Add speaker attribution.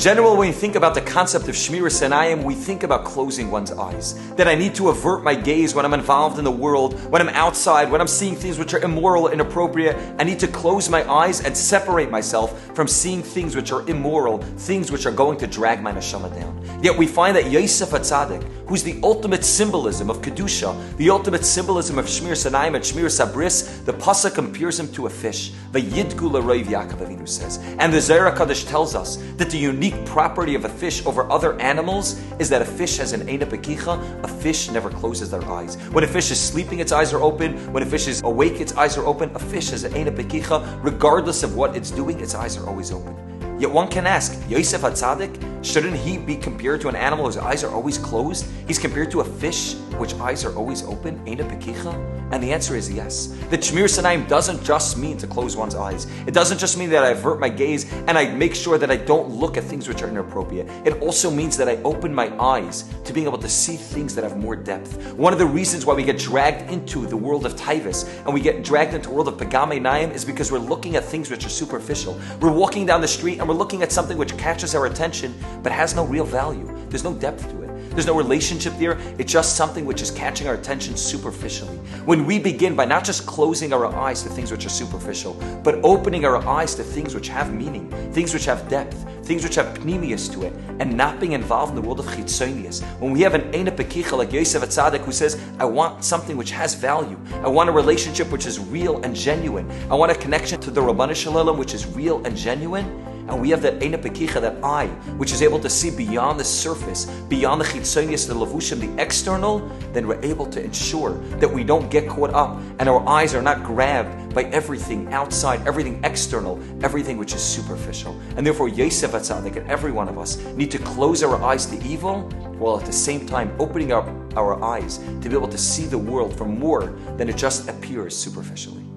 Speaker 1: general, when you think about the concept of Shmiras Einayim, we think about closing one's eyes. That I need to avert my gaze when I'm involved in the world, when I'm outside, when I'm seeing things which are immoral, inappropriate. I need to close my eyes and separate myself from seeing things which are immoral, things which are going to drag my neshama down. Yet we find that Yosef HaTzadik, who's the ultimate symbolism of Kedusha, the ultimate symbolism of Shmiras Einayim and Shmiras Habris, the Pasuk compares him to a fish. Vayidgu l'roiv Yaakov Avinu says. And the Zohar HaKadosh tells us that the unique property of a fish over other animals is that a fish has an eina pekicha. A fish never closes their eyes. When a fish is sleeping, its eyes are open. When a fish is awake, its eyes are open. A fish has an eina pekicha. Regardless of what it's doing, its eyes are always open. Yet one can ask, Yosef HaTzadik, shouldn't he be compared to an animal whose eyes are always closed? He's compared to a fish which eyes are always open, eina pekicha? And the answer is yes. That Shmiras Einayim doesn't just mean to close one's eyes. It doesn't just mean that I avert my gaze and I make sure that I don't look at things which are inappropriate. It also means that I open my eyes to being able to see things that have more depth. One of the reasons why we get dragged into the world of Taivas and we get dragged into the world of Pagam Einayim is because we're looking at things which are superficial. We're walking down the street and we're looking at something which catches our attention but has no real value. There's no depth to it. There's no relationship there. It's just something which is catching our attention superficially. When we begin by not just closing our eyes to things which are superficial, but opening our eyes to things which have meaning, things which have depth, things which have pnimius to it, and not being involved in the world of chitzonius. When we have an eina pekicha like Yosef HaTzadik who says, I want something which has value. I want a relationship which is real and genuine. I want a connection to the Rabbanu Shalom which is real and genuine. And we have that eina pekicha, that eye, which is able to see beyond the surface, beyond the chitzonius, the levushim, the external. Then we're able to ensure that we don't get caught up and our eyes are not grabbed by everything outside, everything external, everything which is superficial. And therefore Yosef HaTzadik and every one of us need to close our eyes to evil, while at the same time opening up our eyes to be able to see the world for more than it just appears superficially.